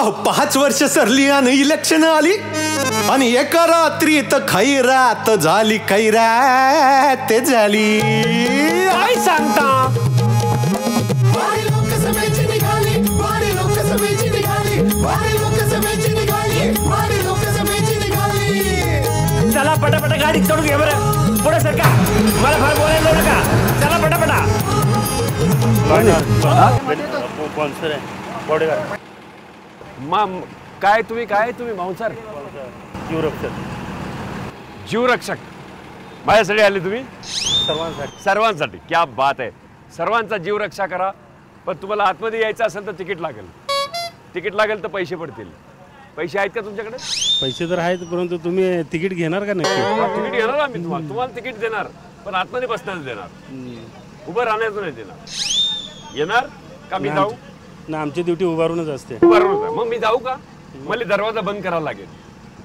अहो 5 वर्ष सरली आणि इलेक्शन आली आणि एका रात्रीत खैरात झाली, खैरात झाली. काय सांगता? चला पटापटा गाडी चढून घ्या बरं. पुढे सरका, मला फार बोलायला लावू नका. चला पटापटा. काय तुम्ही मांसार जीवरक्षक माझ्यासाठी आले तुम्ही? सर्वांसाठी. क्या बात आहे. सर्वांचा जीव रक्षा करा. पण तुम्हाला आतमध्ये यायचं असेल तर तिकीट लागेल तर पैसे पडतील. पैसे आहेत का तुमच्याकडे? पैसे तर आहेत, परंतु तुम्ही तिकीट घेणार का? नक्की तिकीट घेणार आम्ही. तुम्हाला तिकीट देणार, पण आतमध्ये बसण्यास देणार, उभं राहण्याचं नाही देणार. येणार का मी जाऊ? ना, आमची ड्युटी उभारूनच असते. उभारूनच. मग मी जाऊ का? मला दरवाजा बंद करावा लागेल.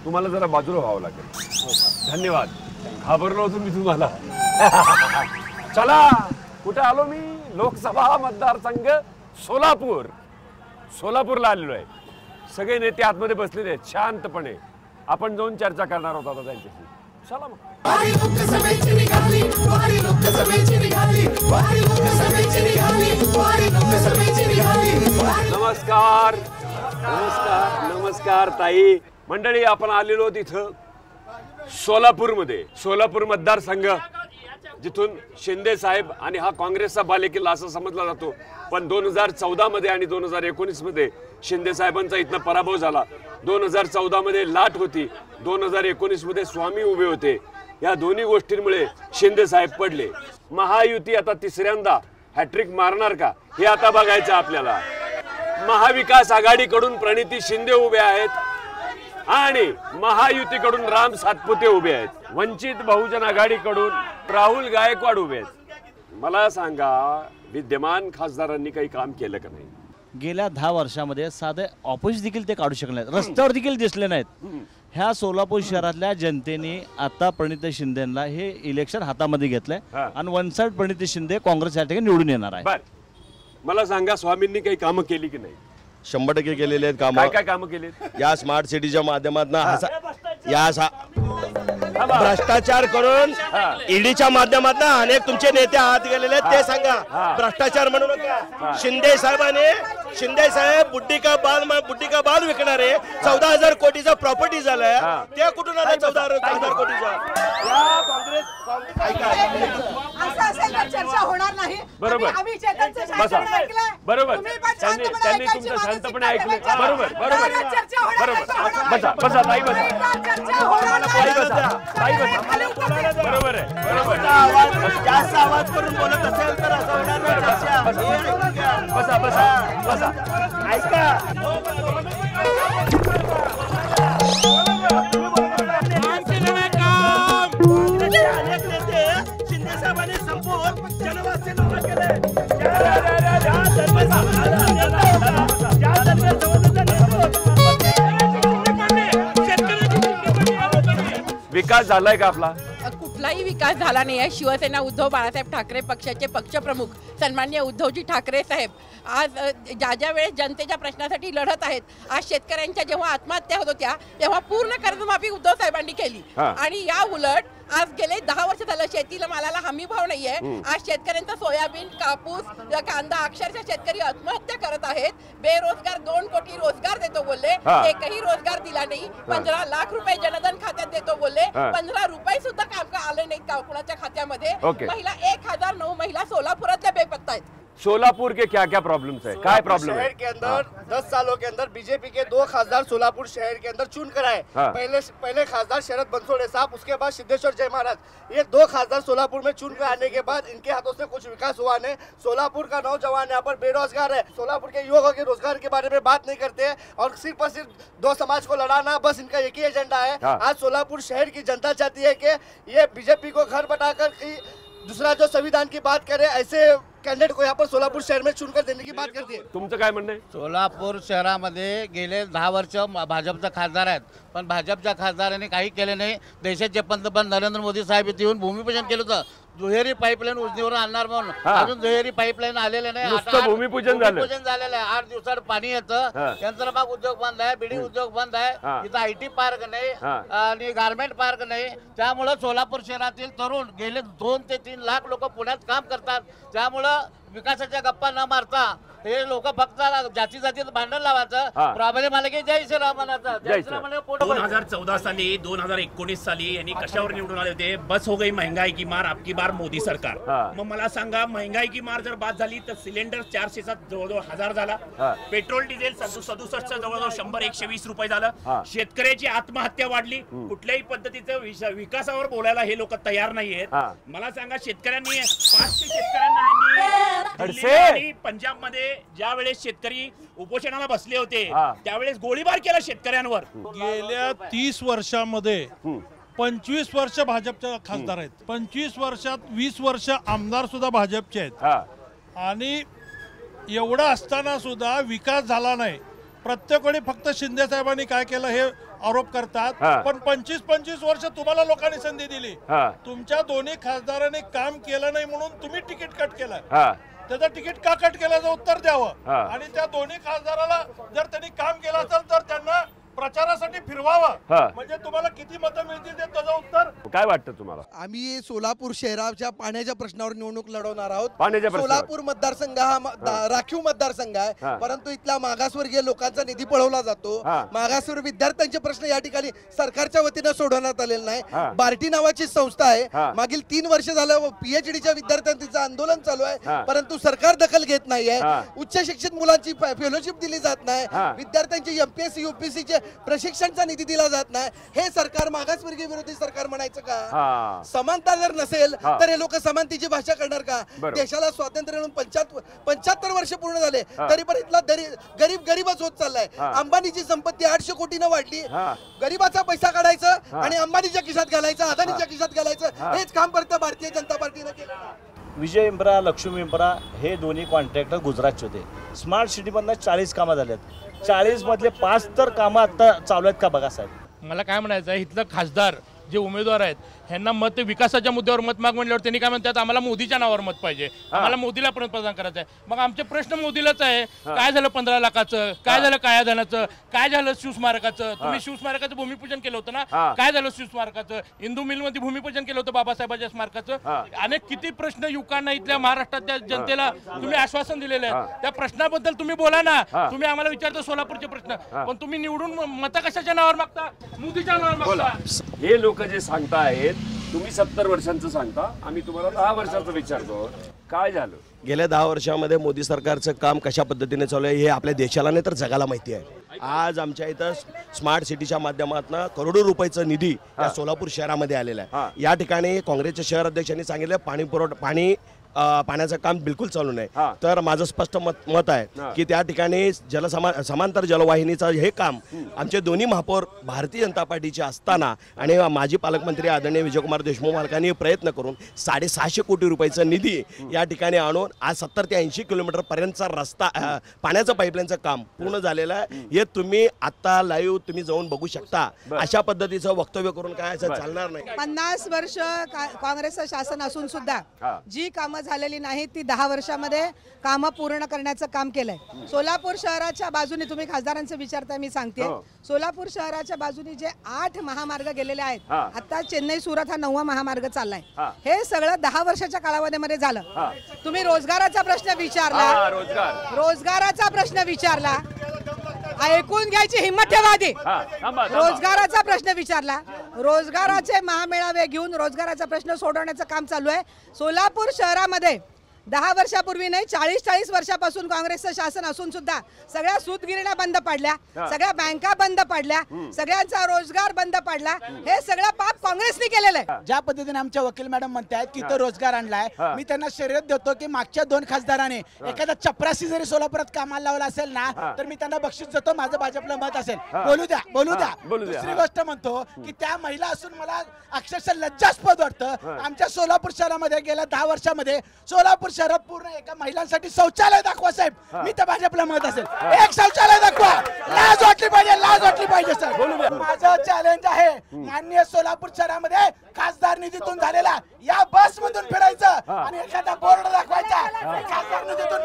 तुम्हाला जरा बाजूला व्हावं लागेल. धन्यवाद. घाबरलो होतो मी तुम्हाला. चला, कुठे आलो मी? लोकसभा मतदारसंघ सोलापूरला आलेलो आहे. सगळे नेते आतमध्ये बसलेले आहेत शांतपणे. आपण जाऊन चर्चा करणार होता आता त्यांच्याशी. चला मग. नमस्कार नमस्कार नमस्कार ताई मंडळी. आपण आलेलो तिथं सोलापूर मतदारसंघ, जिथून शिंदे साहेब आणि हा काँग्रेसचा बालेकिल्ला असं समजला जातो. पण 2014 मध्ये आणि 2019 मध्ये शिंदे साहेबांचा इथनं पराभव झाला. 2014 मध्ये लाट होती, 2019 मध्ये स्वामी उभे होते. या दोन्ही गोष्टींमुळे शिंदे साहेब पडले. महायुती आता तिसऱ्यांदा हॅट्रिक मारणार का हे आता बघायचं आपल्याला. महाविकास आघाडीकडून प्रणिती शिंदे उभे आहेत आणि महायुतीकडून राम सातपुते उभे आहेत. वंचित बहुजन आघाडीकडून राहुल गायकवाड उभे आहेत. मला सांगा, विद्यमान खासदारांनी काही काम केलं का नाही? गेल्या 10 वर्षामध्ये साधे ऑफिस देखील ते काढू शकले नाहीत, रस्त्यावर देखील दिसले नाहीत. ह्या सोलापूर शहरातल्या जनतेने आता प्रणिती शिंदेला हे इलेक्शन हातामध्ये घेतलंय आणि 1 साइड प्रणिती शिंदे काँग्रेस या ठिकाणी निवडून येणार आहे. मला सांगा, स्वामींनी काही कामं केली की नाही? 100% केलेले आहेत कामं. काय कामं केली? या स्मार्ट सिटीच्या माध्यमातून भ्रष्टाचार करून ईडीच्या माध्यमातून अनेक तुमचे नेते आत गेलेले आहेत. ते सांगा, भ्रष्टाचार म्हणू नका. शिंदे साहेब बुड्डी का बाल विकणारे 14,000 कोटीचा प्रॉपर्टी झालाय. ते कुठून आलं 14,000 कोटीचा? चर्चा होणार नाही. बरोबर. त्यांनी तुमचं शांतपणे ऐकलं. बरोबर. बसा ताई, बरोबर आहे. जास्त आवाज करून बोलत असेल तर असं होणार नाही. बसा ऐका. शिंदे साहेबांनी संपूर्ण जनवासी लोक केले. विकास झालाय का आपला? कुठलाही विकास झाला नाही आहे. शिवसेना उद्धव बाळासाहेब ठाकरे पक्षाचे पक्षप्रमुख सन्माननीय उद्धवजी ठाकरे साहेब आज ज्या वेळेस जनतेच्या प्रश्नासाठी लढत आहेत. आज शेतकऱ्यांच्या जेव्हा आत्महत्या होत होत्या तेव्हा पूर्ण कर्जमाफी उद्धव साहेबांनी केली. आणि या उलट आज गेले 10 वर्ष झालं शेतीला मालाला हमी भाव नाहीये. आज शेतकऱ्यांचा सोयाबीन, कापूस, कांदा अक्षरशः शेतकरी आत्महत्या करत आहेत. बेरोजगार 2 कोटी रोजगार देतो बोलले, एकही रोजगार दिला नाही. 15 लाख रुपये जनधन खात्यात देतो बोलले, 15 रुपये सुद्धा काम आले नाहीत कुणाच्या खात्यामध्ये. महिला 1009 महिला सोलापुरातल्या बेपत्ता आहेत. सोलापुर के क्या क्या प्रॉब्लम्स है? काय प्रॉब्लम है? शहर के अंदर 10 सालों के अंदर बीजेपी के 2 खासदार सोलापुर शहर के अंदर चुन कर आए। पहले खासदार शरद बंसोड़े साहब, उसके बाद सिद्धेश्वर जय महाराज। ये 2 खासदार सोलापुर में चुन कर आने के बाद इनके हाथों से कुछ विकास हुआ नहीं। सोलापुर का नौजवान यहाँ पर बेरोजगार है। सोलापुर के युवकों के रोजगार के बारे में बात नहीं करते और सिर्फ और सिर्फ 2 समाज को लड़ाना, बस इनका एक ही एजेंडा है। आज सोलापुर शहर की जनता चाहती है कि ये बीजेपी को घर बनाकर दूसरा जो संविधान की बात करे, ऐसे कैंडिडेट को यहाँ पर सोलापुर शहर में चुनकर देने की बात करती है। तुमचं काय म्हणणं आहे? सोलापूर शहरामध्ये गेले 10 वर्ष भाजपचा खासदार आहेत, पण भाजपच्या खासदारांनी काही केले नाही। देशाचे पंतप्रधान नरेंद्र मोदी साहेब इथे येऊन भूमिपूजन केलं होतं दुहेरी पाईपलाईन उजनीवरून आणणार म्हणून अजून दुहेरी पाईपलाईन आलेले नाही. नुसतं भूमिपूजन झालेलं आहे. 8 दिवसात पाणी येतं. यंत्रमाग उद्योग बंद आहे, बिडी उद्योग बंद आहे, इथं IT पार्क नाही आणि गारमेंट पार्क नाही. त्यामुळं सोलापूर शहरातील तरुण गेले 2 ते 3 लाख लोक पुण्यात काम करतात. त्यामुळं विकासाच्या गप्पा न मारता हे लोक फक्त जाती जातीत भांडण लावायचं. प्रॉब्लेम आला की जय श्रीराम म्हणायचं. जय श्रीराम म्हणजे 2014 साली 2019 साली यांनी कशावर निवडून आले होते? बस हो गई महंगाई की मार, आपकी बार मोदी सरकार. मग मला सांगा, महंगाई की मार जर बाद झाली तर सिलेंडर 407 जवळजवळ 1000 झाला. पेट्रोल डिझेल 67 जवळजवळ 100-120 रुपये झालं. शेतकऱ्याची आत्महत्या वाढली. कुठल्याही पद्धतीचं विकासावर बोलायला हे लोक तयार नाहीयेत. मला सांगा, शेतकऱ्यांनी 500 शेतकऱ्यांना पंजाब मध्ये ज्या वेळेस शेतकरी उपोषणाला बसले होते त्यावेळेस गोळीबार केला शेतकऱ्यांवर. गेल्या 30 वर्षामध्ये 25 वर्ष भाजपचे खासदार आहेत. 25 वर्षात 20 वर्ष आमदार सुद्धा भाजपचे आहेत. आणि एवढं असताना सुद्धा विकास झाला नाही. प्रत्येक वेळी फक्त शिंदे साहेबांनी काय केलं हे आरोप करतात. पण 25 वर्ष तुम्हाला लोकांनी संधी दिली. तुमच्या दोन्ही खासदारांनी काम केलं नाही म्हणून तुम्ही तिकीट कट केलं. त्याचं तिकीट का कट केल्याचं उत्तर द्यावं. आणि त्या दोन्ही खासदाराला जर त्यांनी काम केलं असेल तर त्यांना प्रचारासाठी फिरवावं. म्हणजे तुम्हाला किती मतं मिळतील ते त्याचं उत्तर काय वाटतं तुम्हाला? आम्ही सोलापूर शहराच्या पाण्याच्या प्रश्नावर निवडणूक लढवणार आहोत. पाण्याच्या सोलापूर मतदारसंघ हा राखीव मतदारसंघ आहे, परंतु इथला मागासवर्गीय लोकांचा निधी पळवला जातो. मागासवर्गीय विद्यार्थ्यांचे प्रश्न या ठिकाणी सरकारच्या वतीनं सोडवण्यात आलेले नाही. बार्टी नावाची संस्था आहे, मागील 3 वर्ष झालं PhDच्या विद्यार्थ्यांचं आंदोलन चालू आहे, परंतु सरकार दखल घेत नाहीये. उच्च शिक्षित मुलांची फेलोशिप दिली जात नाही. विद्यार्थ्यांची MPSC UPSCचे प्रशिक्षणचा निधी दिला जात नाही. हे सरकार मागासवर्गीय विरोधी सरकार म्हणायचं का? समानता जर नसेल तर हे लोक समानतेची भाषा करणार का? देशाला स्वातंत्र्य मिळून 75 वर्ष पूर्ण झाले तरी पण इथला गरीबच होत चाललाय. अंबानीची संपत्ती 800 कोटीनं वाढली. गरीबाचा पैसा काढायचा आणि अंबानीच्या खिशात घालायचं, अदानीच्या खिशात घालायचं, हेच काम फक्त भारतीय जनता पार्टीनं केलं. विजय इंप्रा, लक्ष्मी इंप्रा हे दोन्ही कॉन्ट्रॅक्टर गुजरातचे होते. स्मार्ट सिटीमधनं 40 कामं झालेत. 40 मधले 5 तर कामं आता चालू आहेत का बघा साहेब. मला काय म्हणायचं आहे, इथलं खासदार जे उमेदवार आहेत ह्यांना मत विकासाच्या मुद्द्यावर मत माग म्हणल्यावर त्यांनी काय म्हणतात, आम्हाला मोदीच्या नावावर मत पाहिजे, आम्हाला मोदीला पंतप्रधान करायचं आहे. मग आमचे प्रश्न मोदीलाच आहे. काय झालं 15 लाखाचं, काय झालं काया धनाचं, काय झालं शिवस्मारकाचं? तुम्ही शिवस्मारकाचं भूमिपूजन केलं होतं ना, काय झालं शिवस्मारकाचं? इंदू मिलमध्ये भूमिपूजन केलं होतं बाबासाहेबांच्या स्मारकाचं. अनेक किती प्रश्न युवकांना इथल्या महाराष्ट्रातल्या जनतेला तुम्ही आश्वासन दिलेलं आहे. त्या प्रश्नाबद्दल तुम्ही बोला ना. तुम्ही आम्हाला विचारता सोलापूरचे प्रश्न, पण तुम्ही निवडून मत कशाच्या नावावर मागता? मोदीच्या नावावर मागता. हे लोक जे सांगतायत, तुम्ही 70 वर्षांचं सांगता, आम्ही तुम्हाला 10 वर्षाचं विचारतो. काय झालं गेल्या 10 वर्षामध्ये मोदी सरकारचं काम कशा पद्धतीने चालू आहे हे आपल्या देशाला नाही तर जगाला माहिती आहे. आज आमच्या इथं स्मार्ट सिटीच्या माध्यमातून करोडो रुपयाचा निधी या सोलापूर शहरामध्ये आलेला आहे. या ठिकाणी काँग्रेसच्या शहर अध्यक्षांनी सांगितलं पाण्याचं काम बिलकुल चालू नाही. तर माझं स्पष्ट मत आहे की त्या ठिकाणी समांतर जलवाहिनीचं हे काम आमचे दोन्ही महापौर भारतीय जनता पार्टीचे असताना आणि माजी पालकमंत्री आदरणीय विजयकुमार देशमुख मालकांनी प्रयत्न करून 650 कोटी रुपयाचा निधी या ठिकाणी आणून आज 70 ते 80 किलोमीटर पर्यंतचा रस्ता पाण्याचं पाईपलाईनचं काम पूर्ण झालेलं आहे. हे तुम्ही आता लाईव्ह तुम्ही जाऊन बघू शकता. अशा पद्धतीचं वक्तव्य करून काय असं चालणार नाही. 50 वर्ष काँग्रेसचं शासन असून सुद्धा जी कामं झालेली नाही ती 10 वर्षामध्ये कामं पूर्ण करण्याचं काम केलंय. सोलापूर शहराच्या बाजूने तुम्ही खासदारांचं विचारताय, मी सांगते. सोलापूर शहराच्या बाजूने जे 8 महामार्ग गेलेले आहेत, आता चेन्नई सुरत हा 9वा महामार्ग चाललाय. हे सगळं 10 वर्षाच्या कालावधीमध्ये झालं. तुम्ही रोजगाराचा प्रश्न विचारला, रोजगाराचा प्रश्न विचारला, ऐकून घ्यायची हिंमत ठेवा आधी. रोजगाराचा प्रश्न विचारला, रोजगाराचे महामेळावे घेऊन रोजगाराचा प्रश्न सोडवण्याचं काम चालू आहे. सोलापूर शहरामध्ये 10 वर्षापूर्वी नाही 40 वर्षापासून काँग्रेसचं शासन असून सुद्धा सगळ्या सूतगिरण्या बंद पडल्या, सगळ्या बँका बंद पडल्या, सगळ्यांचा रोजगार बंद पडला. हे सगळं पाप काँग्रेसने केलेलं आहे. ज्या पद्धतीने आमच्या वकील मॅडम म्हणतात की तो रोजगार आणलाय, मी त्यांना शर्यत देतो की मागच्या 2 खासदाराने एखादा चपरासी जरी सोलापुरात कामाला लावला असेल ना तर मी त्यांना बक्षीस देतो. माझं भाजपला मत असेल. बोलू द्या. दुसरी गोष्ट म्हणतो की त्या महिला असून मला अक्षरशः लज्जास्पद वाटतं. आमच्या सोलापूर शहरामध्ये गेल्या 10 वर्षामध्ये सोलापूर शहरात पूर्ण एका महिलांसाठी शौचालय दाखवा साहेब, मी तर भाजपला मत असेल. एक शौचालय दाखवा, लाज वाटली पाहिजे, लाज वाटली पाहिजे सर. माझं चॅलेंज आहे, माननीय सोलापूर शहरामध्ये खासदार निधीतून झालेला या बस मधून फिरायचं आणि एखादा बोर्ड दाखवायचा खासदार निधीतून.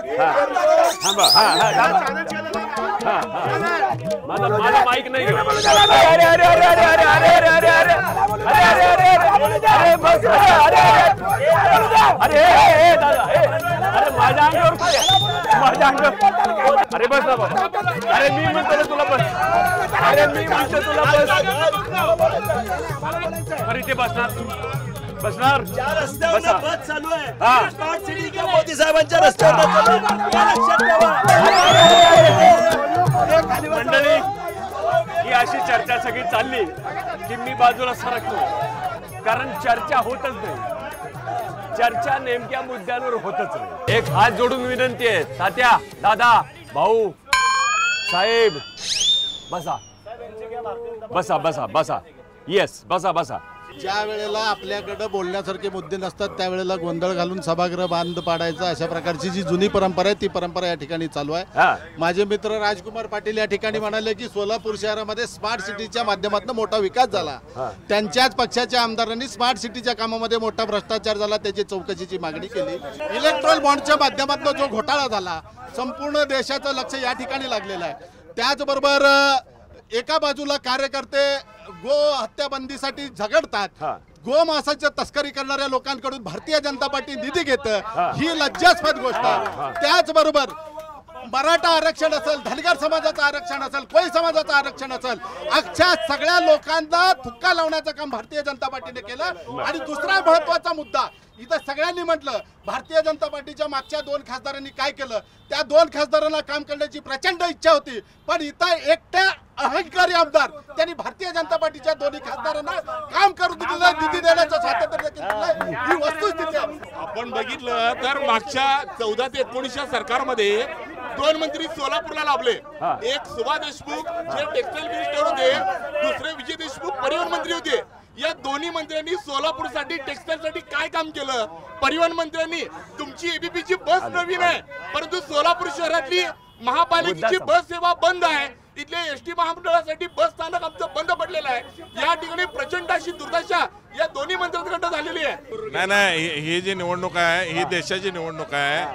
माझा माईक नाही घेऊ. अरे बस ना बाबा. अरे मी म्हणतो तुला बस. अरे मी म्हणतो तुला बस. अरे ते बसणार बसणार बस चालू आहे. स्मार्ट सिटी किंवा मोदी साहेबांच्या रस्त्यावर मंडळी ही अशी चर्चा सगळी चालली की मी बाजूला सरकतो, कारण चर्चा होतच नाही. चर्चा नेमक्या मुद्द्यांवर होतच नाही. एक हात जोडून विनंती आहे, तात्या, दादा, भाऊ, साहेब, बसा बसा बसा बसा. येस, बसा बसा. ज्या वेळेला आपल्याकडे बोलण्यासारखे मुद्दे नसतात त्यावेळेला गोंधळ घालून सभागृह बंद पाडायचा, अशा प्रकारची जी जुनी परंपरा आहे ती परंपरा या ठिकाणी चालू आहे. माझे मित्र राजकुमार पाटील या ठिकाणी म्हणाले की सोलापूर शहरामध्ये स्मार्ट सिटीच्या माध्यमातून मोठा विकास झाला. त्यांच्याच पक्षाच्या आमदारांनी स्मार्ट सिटीच्या कामामध्ये मोठा भ्रष्टाचार झाला, त्याची चौकशीची मागणी केली. इलेक्ट्रॉल बॉन्डच्या माध्यमातून जो घोटाळा झाला, संपूर्ण देशाचं लक्ष या ठिकाणी लागलेलं आहे. त्याचबरोबर एका बाजूला कार्यकर्ते गो हत्याबंदीसाठी झगडतात, गोमांसाची तस्करी करणाऱ्या लोकांकडून भारतीय जनता पार्टी निधी घेते, ही लज्जास्पद गोष्ट आहे. त्याचबरोबर मराठा आरक्षण असेल, धनगर समाजाचं आरक्षण असेल, कोळी समाजाचं आरक्षण असेल, अख्ख्या सगळ्या लोकांना थुक्का लावण्याचं काम भारतीय जनता पार्टीने केलं. आणि दुसरा महत्वाचा मुद्दा इथं सगळ्यांनी म्हटलं, भारतीय जनता पार्टीच्या मागच्या 2 खासदारांनी काय केलं, त्या 2 खासदारांना काम करण्याची प्रचंड इच्छा होती, पण इथं एकट्या अहंकारी आमदार त्यांनी भारतीय जनता पार्टीच्या 2 खासदारांना काम करू दिलं, निधी देण्याचं स्वातंत्र्य दिलं. ही वस्तुस्थिती आहे. आपण बघितलं तर मागच्या 14 ते 19 सरकारमध्ये 2 मंत्री सोलापूरला लाभले. एक सुभाष देशमुख जे टेक्सटाईल मिनिस्टर होते, दुसरे विजय देशमुख परिवहन मंत्री होते. या दोन्ही मंत्र्यांनी सोलापूरसाठी टेक्सटाईलसाठी काय काम केलं? परिवहन मंत्र्यांनी तुमची एबीपीची बस नवीन आहे, परंतु सोलापूर शहरातली महापालिकेची बस सेवा बंद आहे. इथले एसटी महामंडळासाठी बस स्थानक आमचं बंद पडलेलं आहे. या ठिकाणी प्रचंड अशी दुर्दशा या दोन्ही मंत्र्यांकडे झालेली आहे. नाही, ही जी निवडणूक आहे ही देशाची निवडणूक आहे.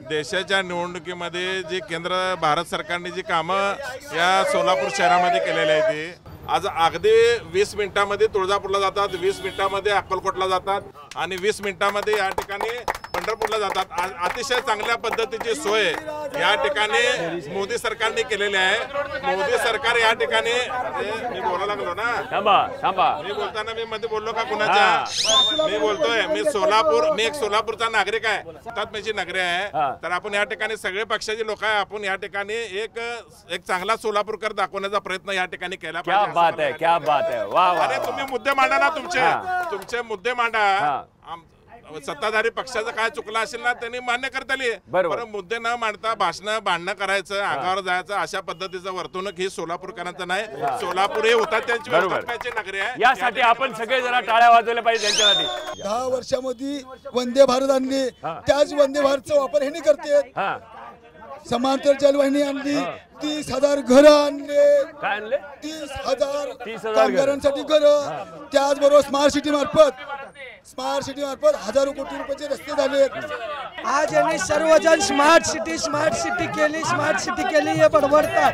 देशाच्या निवडणुकीमध्ये जी केंद्र भारत सरकारने जी कामं या सोलापूर शहरामध्ये केलेली आहे ती आज अगदी 20 मिनिटांमध्ये तुळजापूरला जातात, 20 मिनिटांमध्ये अक्कलकोटला जातात आणि 20 मिनिटांमध्ये या ठिकाणी पंढरपूरला जातात. अतिशय चांगल्या पद्धतीची सोय या ठिकाणी मोदी सरकारने केलेली आहे. मोदी सरकार या ठिकाणी मी बोलायला लागलो ना, थांबा. मी बोलताना मी मध्ये बोललो का कुणाच्या? मी बोलतोय मी एक सोलापूरचा नागरिक आहे, हुतात्म्याची नगरी आहे. तर आपण या ठिकाणी सगळे पक्षाचे लोक आहे, आपण या ठिकाणी एक चांगला सोलापूरकर दाखवण्याचा प्रयत्न या ठिकाणी केला क्या बात है, क्या बात है. वाह वाह. अरे तुम्ही मुद्दे मांडा ना, तुमचे मुद्दे मांडा. सत्ताधारी पक्षाचं काय चुकलं असेल ना त्यांनी मान्य करताली, बरं मुद्दे न मांडता भांडणं करायचं, आगावर जायचं, अशा पद्धतीचं वर्तणूक ही सोलापूरकरांचं नाही. सोलापूर हे होतात त्यांची नगरी आहे. यासाठी आपण सगळे जरा टाळ्या वाजवल्या पाहिजे त्यांच्यासाठी. 10 वर्षामध्ये वंदे भारत आणले, त्याच वंदे भारतचा वापर हे नाही करते. समांतर जलवाहिनी आणली, 30,000 घरं आणले. काय आणले? 30,000 कामगारांसाठी घरं. त्याचबरोबर स्मार्ट सिटी मार्फत हजारो कोटी रुपयाचे रस्ते झाले. आज यांनी सर्वजण स्मार्ट सिटी केली हे बडबडतात.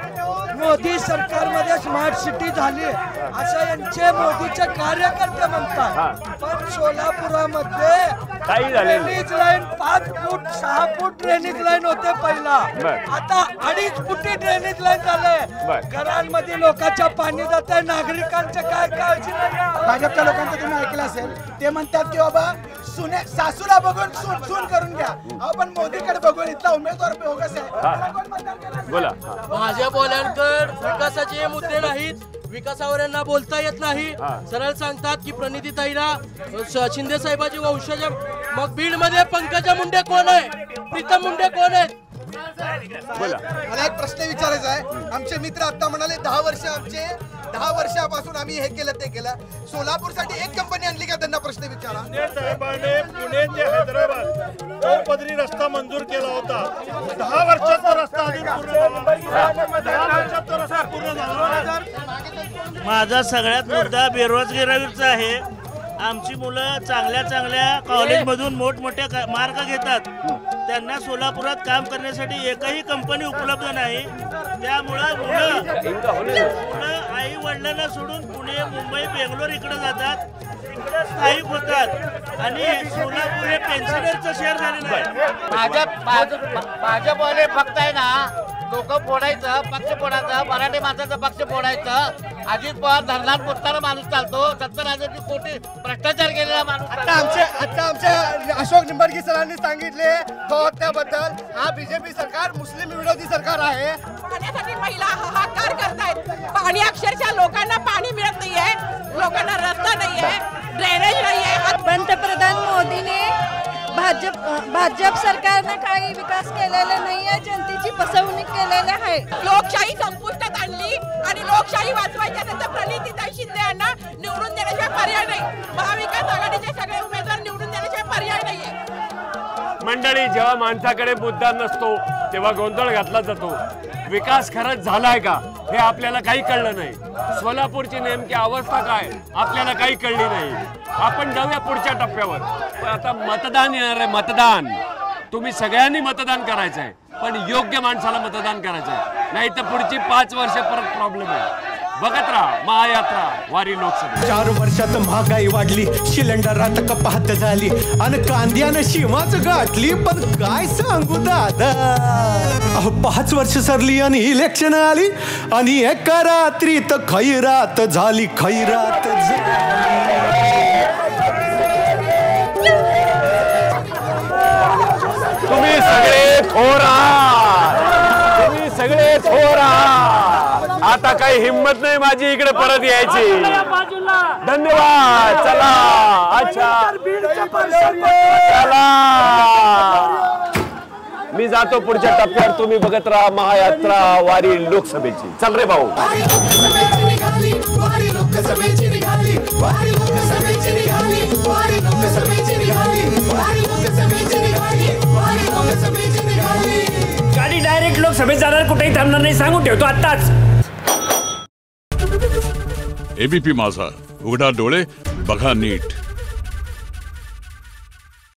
मोदी सरकारमध्ये स्मार्ट सिटी झाली असं यांचे मोदीचे कार्यकर्ते म्हणतात. पण सोलापुरामध्ये ड्रेनेज लाईन 5 फूट 6 फूट ड्रेनेज लाईन होते पहिला, आता 2.5 फुटी ड्रेनेज लाईन झाले. घरांमध्ये लोकांच्या पाणी जाते, नागरिकांचे काय काळजी नाही. भाजपच्या लोकांचं तुम्ही ऐकलं असेल, ते म्हणतात की बाबा सासूला बघून सून करून घ्या, आपण मोदीकडे बघून इथला उमेदवार बोगस आहे. बोला. भाजपवाल्यांकडे विकासाचे मुद्दे नाहीत, विकासावर यांना बोलता येत नाही. सरळ सांगतात की प्रणितीताईला शिंदे साहेबांची वंशज. मग बीड मध्ये पंकजा मुंडे कोण आहे? प्रीतम मुंडे कोण आहेत? बोला. मला एक प्रश्न विचारायचा आहे. आमचे मित्र आता म्हणाले 10 वर्षापासून आम्ही हे केलं ते केलं. सोलापूरसाठी एक कंपनी आणली का? त्यांना प्रश्न विचारा. साहेबांनी पुणे ते हैदराबाद 2 पदरी रस्ता मंजूर केला होता. 10 वर्षात तो रस्ता अजून पूर्ण झाला. माझा सगळ्यात मुद्दा बेरोजगारीचा आहे. आमची मुलं चांगल्या कॉलेजमधून मोठमोठ्या मार्क घेतात. त्यांना सोलापुरात काम करण्यासाठी एकही कंपनी उपलब्ध नाही. त्यामुळं मुलं आई वडिलांना सोडून पुणे, मुंबई, बेंगलोर इकडे जातात, इकडे स्थायिक होतात आणि सोलापूर हे पेन्शनरचं शहर झालेलं आहे. भाजपवाले फक्त आहे ना लोक फोडायचं, पक्ष फोडायचं, मराठी माणसाचा पक्ष फोडायचं. अजित पवार धरणात पुरताना माणूस चालतो. 70,000 कोटी भ्रष्टाचार केलेला माणूस. आता आमच्या अशोक निंबाळकर सरांनी सांगितले त्याबद्दल हा बीजेपी सरकार मुस्लिम विरोधी सरकार आहे. पाण्यासाठी महिला हाहाकार करतायत. पाणी अक्षरशः लोकांना पाणी मिळत नाहीये, लोकांना रस्ता नाहीये, ड्रेनेज नाहीये. पंतप्रधान मोदीने भाजप सरकारने काही विकास केलेला नाहीये. जनतेची फसवणूक केलेली आहे. लोकशाही संपुष्टात आणली आणि लोकशाही वाचवायच्या नंतर प्रणितीताई शिंदे यांना निवडून देण्याशिवाय पर्याय नाही. महाविकास आघाडीचे सगळे उमेदवार निवडून देण्याशिवाय पर्याय नाहीये. मंडळी, जेव्हा माणसाकडे मुद्दा नसतो तेव्हा गोंधळ घातला जातो. विकास खरंच झालाय का हे आपल्याला काही कळलं नाही. सोलापूरची नेमकी अवस्था काय आपल्याला काही कळली नाही. आपण जाऊया पुढच्या टप्प्यावर. पण आता मतदान येणार आहे. मतदान तुम्ही सगळ्यांनी मतदान करायचं आहे, पण योग्य माणसाला मतदान करायचं आहे. नाही तर पुढची 5 वर्ष परत प्रॉब्लेम आहे. बघत राहा महायात्रा वारी लोकसभा. 4 वर्षात महागाई वाढली, सिलेंडरात कपात झाली आणि कांद्यानं शिमाच गाठली. पण काय सांगू दादा, 5 वर्ष सरली आणि इलेक्शन आली आणि एका रात्रीत खैरात झाली. खैरात तुम्ही सगळे थोर आहात. तुम्ही सगळे थोर आहात. आता काही हिम्मत नाही माझी इकडे परत यायची. धन्यवाद. चला. अच्छा चला, मी जातो पुढच्या टप्प्यावर. तुम्ही बघत राहा महायात्रा वारी लोकसभेची. चल रे भाऊ. गाडी डायरेक्ट लोकसभेत जाणार, कुठेही थांबणार नाही सांगून ठेवतो आत्ताच. एबीपी माझा, उघडा डोळे बघा नीट.